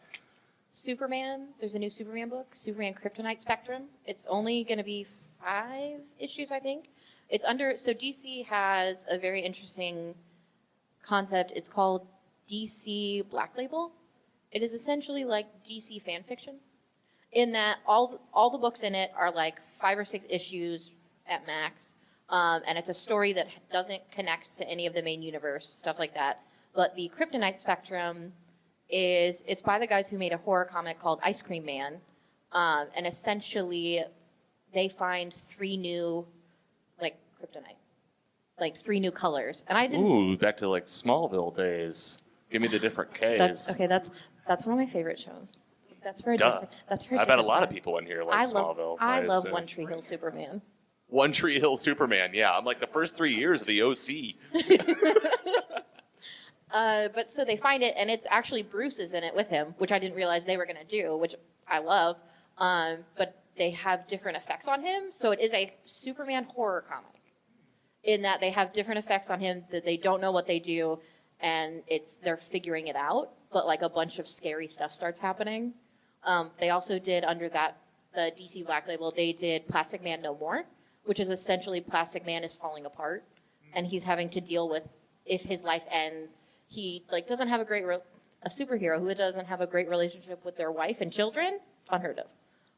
Superman. There's a new Superman book, Superman Kryptonite Spectrum. It's only going to be 5 issues, I think. It's under. So DC has a very interesting concept. It's called DC Black Label. It is essentially like DC fan fiction, in that all the books in it are like 5 or 6 issues at max, and it's a story that doesn't connect to any of the main universe, stuff like that. But the Kryptonite spectrum it's by the guys who made a horror comic called Ice Cream Man, and essentially they find 3 new like kryptonite, like 3 new colors, and I didn't. Ooh, back to like Smallville days. Give me the different Ks. That's one of my favorite shows. That's very Duh. different. That's very. I bet a different lot of time. people in here like I Smallville. I love assume. One Tree Hill Superman. One Tree Hill Superman. Yeah, I'm like the first 3 years of the OC. But so they find it, and it's actually Bruce is in it with him, which I didn't realize they were going to do, which I love. But they have different effects on him, so it is a Superman horror comic, in that they have different effects on him that they don't know what they do, and they're figuring it out. But like a bunch of scary stuff starts happening. They also did under that the DC Black Label, they did Plastic Man No More, which is essentially Plastic Man is falling apart, and he's having to deal with if his life ends. He like doesn't have a superhero who doesn't have a great relationship with their wife and children, unheard of.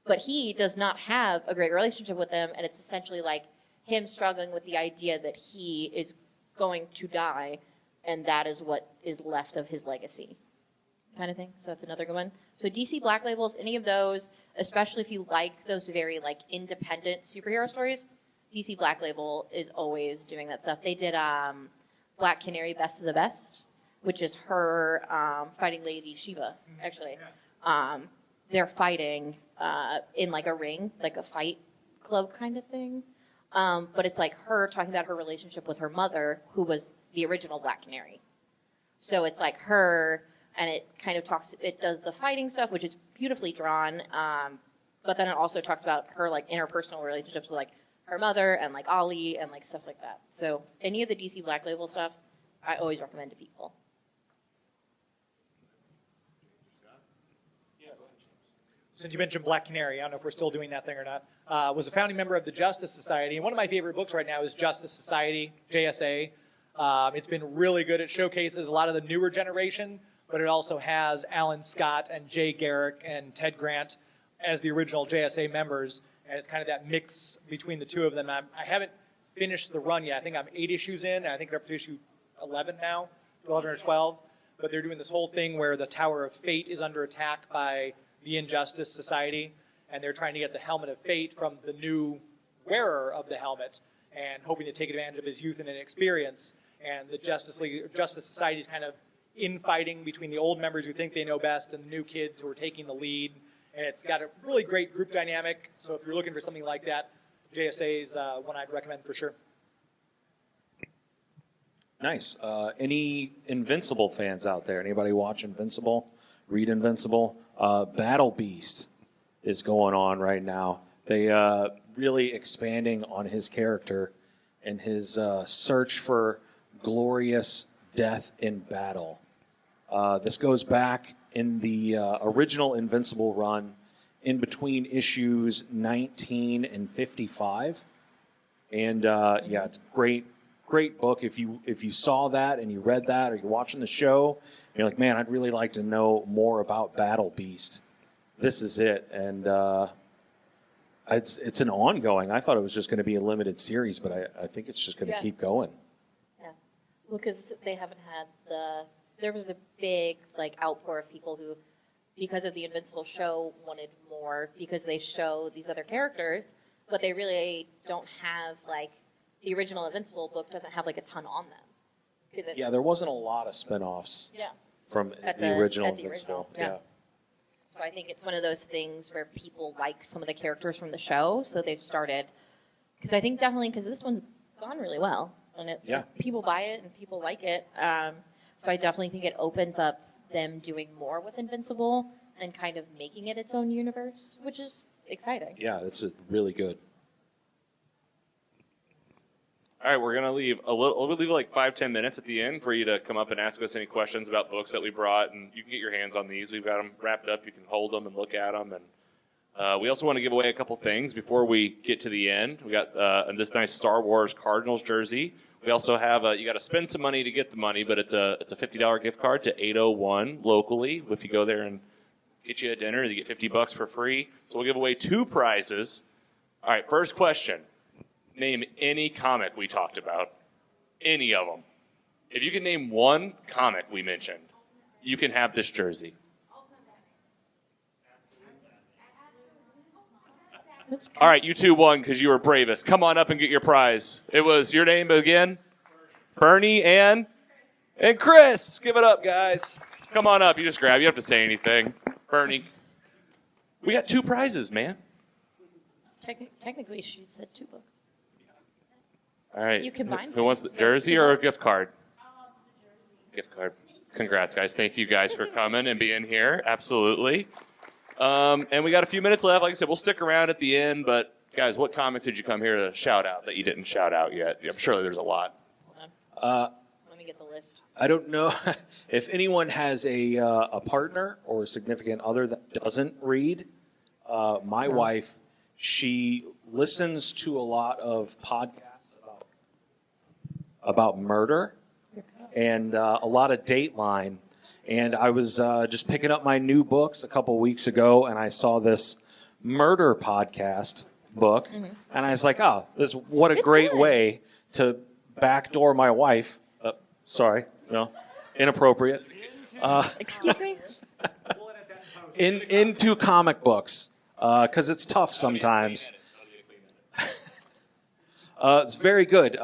But he does not have a great relationship with them, and it's essentially like him struggling with the idea that he is going to die, and that is what is left of his legacy, kind of thing. So that's another good one. So DC Black Labels, any of those, especially if you like those very like independent superhero stories, DC Black Label is always doing that stuff. They did Black Canary Best of the Best, which is her fighting Lady Shiva, actually. They're fighting in like a ring, like a fight club kind of thing. But it's like her talking about her relationship with her mother, who was the original Black Canary. So it's like her, and it kind of it does the fighting stuff, which is beautifully drawn. But then it also talks about her like interpersonal relationships with like her mother and like Ollie and like stuff like that. So any of the DC Black Label stuff, I always recommend to people. Since you mentioned Black Canary, I don't know if we're still doing that thing or not, was a founding member of the Justice Society. And one of my favorite books right now is Justice Society, JSA. It's been really good. It showcases a lot of the newer generation, but it also has Alan Scott and Jay Garrick and Ted Grant as the original JSA members. And it's kind of that mix between the two of them. I haven't finished the run yet. I think I'm 8 issues in, and I think they're up to issue 11 now, 11 or 12. But they're doing this whole thing where the Tower of Fate is under attack by the Injustice Society, and they're trying to get the Helmet of Fate from the new wearer of the helmet, and hoping to take advantage of his youth and inexperience. And the Justice Society is kind of infighting between the old members who think they know best and the new kids who are taking the lead. And it's got a really great group dynamic. So if you're looking for something like that, JSA is one I'd recommend for sure. Nice. Any Invincible fans out there? Anybody watch Invincible? Read Invincible? Battle Beast is going on right now. They really expanding on his character and his search for glorious death in battle. This goes back in the original Invincible run in between issues 19 and 55. And yeah, it's a great book. If you saw that and you read that, or you're watching the show, and you're like, man, I'd really like to know more about Battle Beast. This is it. And it's an ongoing. I thought it was just going to be a limited series, but I think it's just going to keep going. Yeah, well, because they haven't had there was a big like outpour of people who, because of the Invincible show, wanted more because they show these other characters, but they really don't have like the original Invincible book doesn't have like a ton on them. Yeah, there wasn't a lot of spinoffs from the original Invincible. Yeah. So I think it's one of those things where people like some of the characters from the show, so they've started. Because I think definitely because this one's gone really well, and people buy it and people like it. So I definitely think it opens up them doing more with Invincible and kind of making it its own universe, which is exciting. Yeah, it's really good. All right, we're going to leave we'll leave like 5-10 minutes at the end for you to come up and ask us any questions about books that we brought, and you can get your hands on these. We've got them wrapped up. You can hold them and look at them. And we also want to give away a couple things before we get to the end. We got this nice Star Wars Cardinals jersey We also have you got to spend some money to get the money, but it's a $50 gift card to 801 locally. If you go there and get you a dinner, you get $50 for free. So we'll give away 2 prizes. All right, first question. Name any comic we talked about. Any of them. If you can name one comic we mentioned, you can have this jersey. All right, you 2 won because you were bravest. Come on up and get your prize. It was your name again? Bernie and Chris. Give it up, guys. Come on up. You just grab. You don't have to say anything. Bernie. We got 2 prizes, man. Technically, she said 2 books. All right. You combine. Who wants the jersey or a gift card? Gift card. Congrats, guys. Thank you guys for coming and being here. Absolutely. And we got a few minutes left. Like I said, we'll stick around at the end. But, guys, what comics did you come here to shout out that you didn't shout out yet? I'm sure there's a lot. Let me get the list. I don't know if anyone has a partner or a significant other that doesn't read. My wife, she listens to a lot of podcasts about murder and a lot of Dateline. And I was just picking up my new books a couple weeks ago, and I saw this murder podcast book, and I was like, "Oh, what a great way to backdoor my wife." Sorry, no, inappropriate. Excuse me? Into comic books, because it's tough sometimes. It's very good.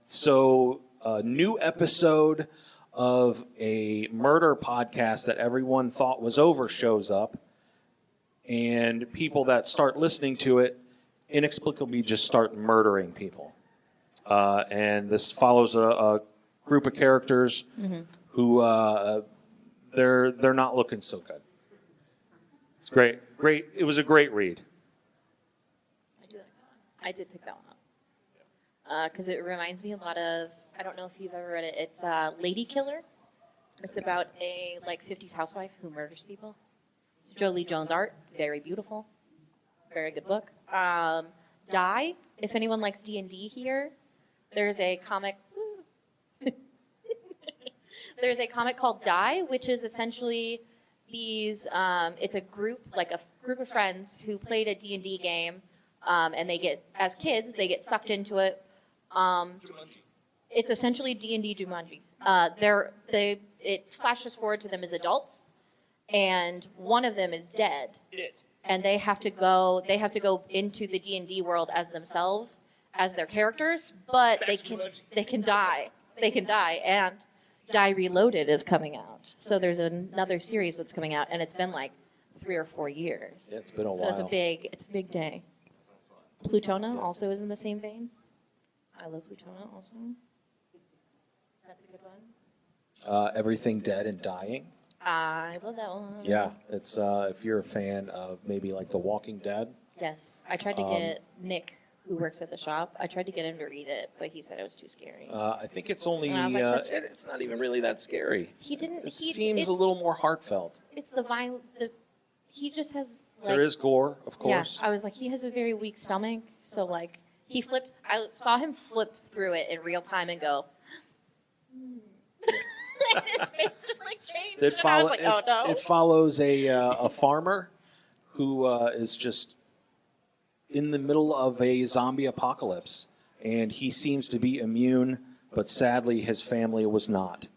So, a new episode of a murder podcast that everyone thought was over shows up, and people that start listening to it inexplicably just start murdering people. And this follows a group of characters who they're not looking so good. It's great. It was a great read. I did pick that one up because it reminds me a lot of. I don't know if you've ever read it. It's Lady Killer. It's about a 50s housewife who murders people. It's Jolie Jones art, very beautiful, very good book. Die. If anyone likes D&D here, there's a comic. There's a comic called Die, which is essentially these. It's a group of friends who played a D&D game, and as kids they get sucked into it. It's essentially D&D Jumanji. It flashes forward to them as adults, and one of them is dead, and they have to go into the D&D world as themselves, as their characters, but they can die, and Die Reloaded is coming out. So there's another series that's coming out, and it's been 3 or 4 years. Yeah, it's been a while. So it's a big day. Plutona also is in the same vein. I love Plutona also. That's a good one. Everything Dead and Dying. I love that one. Yeah, it's if you're a fan of maybe The Walking Dead. Yes, I tried to get Nick, who works at the shop. I tried to get him to read it, but he said it was too scary. I think it's only. It's not even really that scary. He didn't. It seems a little more heartfelt. It's the violent. He just has. There is gore, of course. Yeah, I was he has a very weak stomach, so he flipped. I saw him flip through it in real time and go. His face just changed. I was oh no. It follows a farmer who is just in the middle of a zombie apocalypse, and he seems to be immune, but sadly his family was not.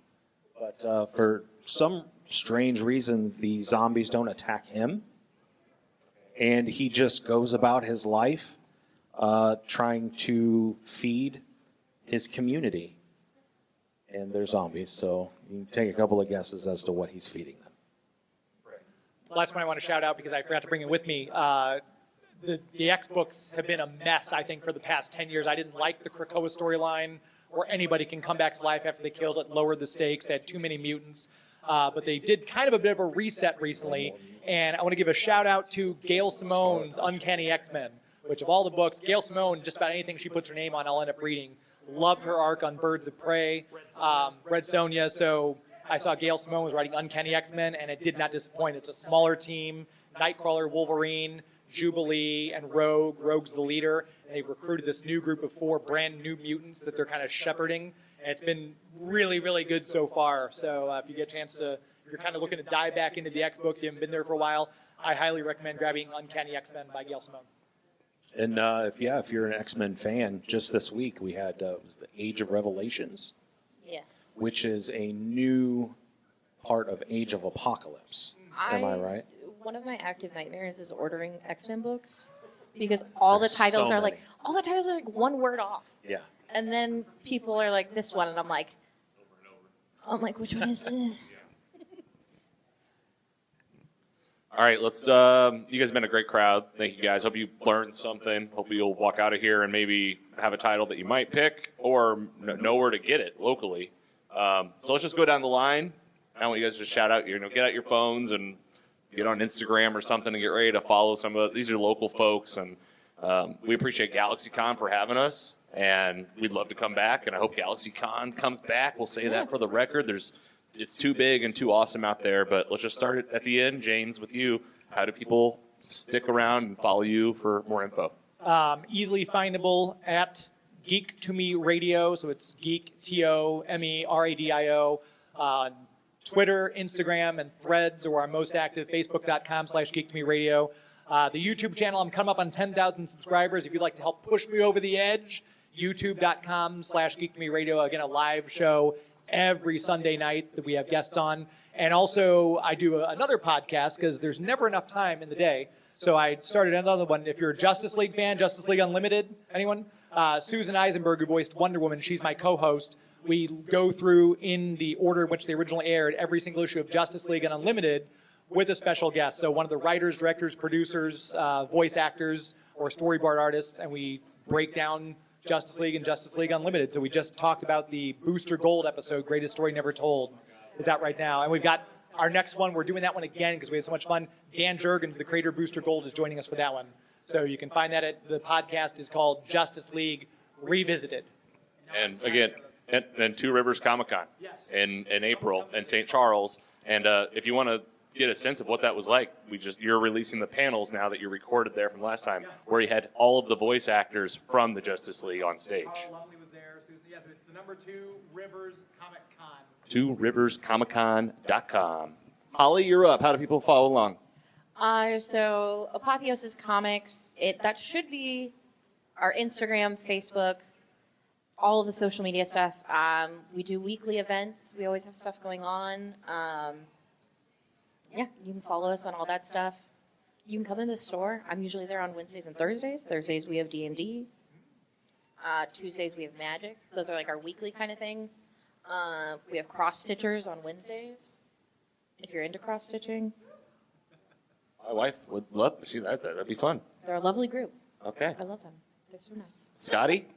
But for some strange reason, the zombies don't attack him, and he just goes about his life trying to feed his community. And they're zombies, so you can take a couple of guesses as to what he's feeding them. Last one I want to shout out because I forgot to bring it with me. The X books have been a mess, I think, for the past 10 years. I didn't like the Krakoa storyline where anybody can come back to life after they killed it, lowered the stakes, they had too many mutants. But they did kind of a bit of a reset recently, and I want to give a shout out to Gail Simone's Uncanny X-Men, which of all the books, Gail Simone, just about anything she puts her name on, I'll end up reading. Loved her arc on Birds of Prey, Red Sonja, so I saw Gail Simone was writing Uncanny X-Men, and it did not disappoint. It's a smaller team, Nightcrawler, Wolverine, Jubilee and Rogue. Rogue's the leader, and they've recruited this new group of 4 brand new mutants that they're kind of shepherding. And it's been really, really good so far. So if you get a chance to, if you're kind of looking to dive back into the X books, you haven't been there for a while, I highly recommend grabbing Uncanny X-Men by Gail Simone. And if you're an X-Men fan, just this week we had was the Age of Revelations, Yes. which is a new part of Age of Apocalypse. Am I right? One of my active nightmares is ordering X-Men books because all There's the titles so are many. like one word off. Yeah. And then people are like, this one, and I'm like, which one is it? All right, let's. You guys have been a great crowd. Thank you guys. Hope you learned something. Hope you'll walk out of here and maybe have a title that you might pick or know where to get it locally. So let's just go down the line. I want you guys to just shout out. Get out your phones and get on Instagram or something and get ready to follow some of these are local folks, and we appreciate GalaxyCon for having us. And we'd love to come back, and I hope GalaxyCon comes back. We'll say that for the record. It's too big and too awesome out there, but let's just start it at the end. James, with you, how do people stick around and follow you for more info? Easily findable at Geek to Me Radio, so it's Geek, TOMERADIO. Twitter, Instagram, and Threads are where I'm most active. Facebook.com/GeekToMeRadio. The YouTube channel, I'm coming up on 10,000 subscribers. If you'd like to help push me over the edge, YouTube.com/GeekToMeRadio. Again, a live show every Sunday night that we have guests on. And also, I do another podcast because there's never enough time in the day. So I started another one. If you're a Justice League fan, Justice League Unlimited, anyone? Susan Eisenberg, who voiced Wonder Woman, she's my co-host. We go through in the order in which they originally aired every single issue of Justice League and Unlimited with a special guest. So one of the writers, directors, producers, voice actors, or storyboard artists, and we break down Justice League and Justice League Unlimited. So we just talked about the Booster Gold episode, Greatest Story Never Told, is out right now. And we've got our next one. We're doing that one again because we had so much fun. Dan Jurgens, the creator of Booster Gold, is joining us for that one. So you can find that at the podcast is called Justice League Revisited. And again, and Two Rivers Comic-Con in April in St. Charles. And if you want to get a sense of what that was like, you're releasing the panels now that you recorded there from last time, where you had all of the voice actors from the Justice League on stage. Lovely was there. Susan, yes, it's the number 2 Rivers Comic Con. TwoRiversComicCon.com. Holly, you're up. How do people follow along? So Apotheosis Comics, that should be our Instagram, Facebook, all of the social media stuff. We do weekly events. We always have stuff going on. You can follow us on all that stuff. You can come in the store. I'm usually there on Wednesdays and Thursdays. Thursdays we have D&D. Tuesdays we have Magic. Those are like our weekly kind of things. We have cross stitchers on Wednesdays. If you're into cross stitching, My wife would love to see that. That'd be fun. they're a lovely group. Okay. I love them. They're so nice. Scotty?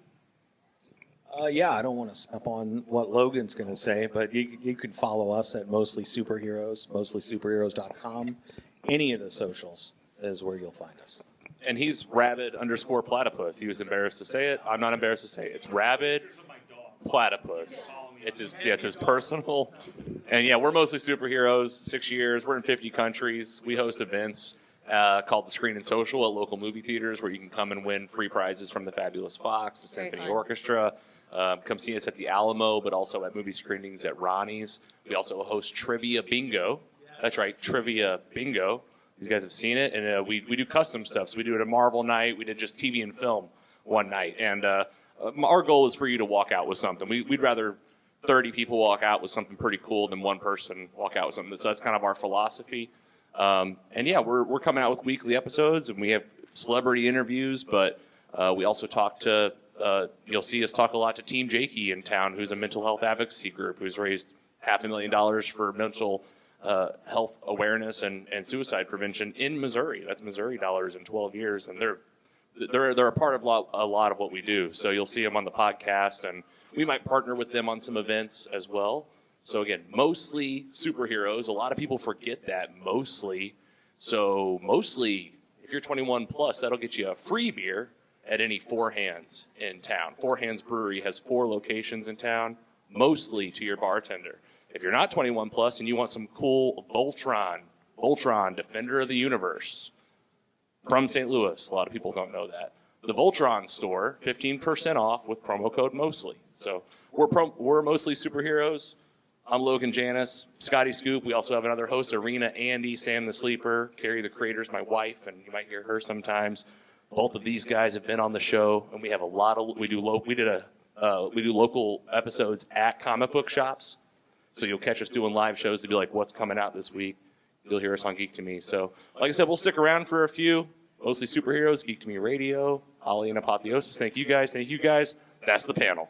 I don't want to step on what Logan's going to say, but you can follow us at Mostly Superheroes, mostlysuperheroes.com. Any of the socials is where you'll find us. And he's rabid_platypus. He was embarrassed to say it. I'm not embarrassed to say it. It's rabid platypus. It's his personal. And yeah, we're Mostly Superheroes, 6 years. We're in 50 countries. We host events called the Screen and Social at local movie theaters where you can come and win free prizes from the Fabulous Fox, the Very Symphony fun. Orchestra. Come see us at the Alamo, but also at movie screenings at Ronnie's. We also host Trivia Bingo. That's right, Trivia Bingo. These guys have seen it. And we do custom stuff. So we do it a Marvel night. We did just TV and film one night. And our goal is for you to walk out with something. We'd rather 30 people walk out with something pretty cool than one person walk out with something. So that's kind of our philosophy. And yeah, we're coming out with weekly episodes, and we have celebrity interviews, but we also talk to, you'll see us talk a lot to Team Jakey in town, who's a mental health advocacy group, who's raised $500,000 for mental health awareness and suicide prevention in Missouri. That's Missouri dollars in 12 years, and they're a part of a lot of what we do. So you'll see them on the podcast, and we might partner with them on some events as well. So again, Mostly Superheroes. A lot of people forget that, mostly. So mostly, if you're 21 plus, that'll get you a free beer at any Four Hands in town. Four Hands Brewery has 4 locations in town, mostly to your bartender. If you're not 21 plus and you want some cool Voltron, Defender of the Universe, from St. Louis. A lot of people don't know that. The Voltron store, 15% off with promo code MOSTLY. So we're mostly superheroes. I'm Logan Janis, Scotty Scoop. We also have another host, Arena Andy, Sam the Sleeper, Carrie the Creator's my wife, and you might hear her sometimes. Both of these guys have been on the show, and we have a lot of we do local episodes at comic book shops. So you'll catch us doing live shows to be like, what's coming out this week? You'll hear us on Geek to Me. So, like I said, we'll stick around for a few. Mostly superheroes, Geek to Me Radio, Holly and Apotheosis. Thank you guys. That's the panel.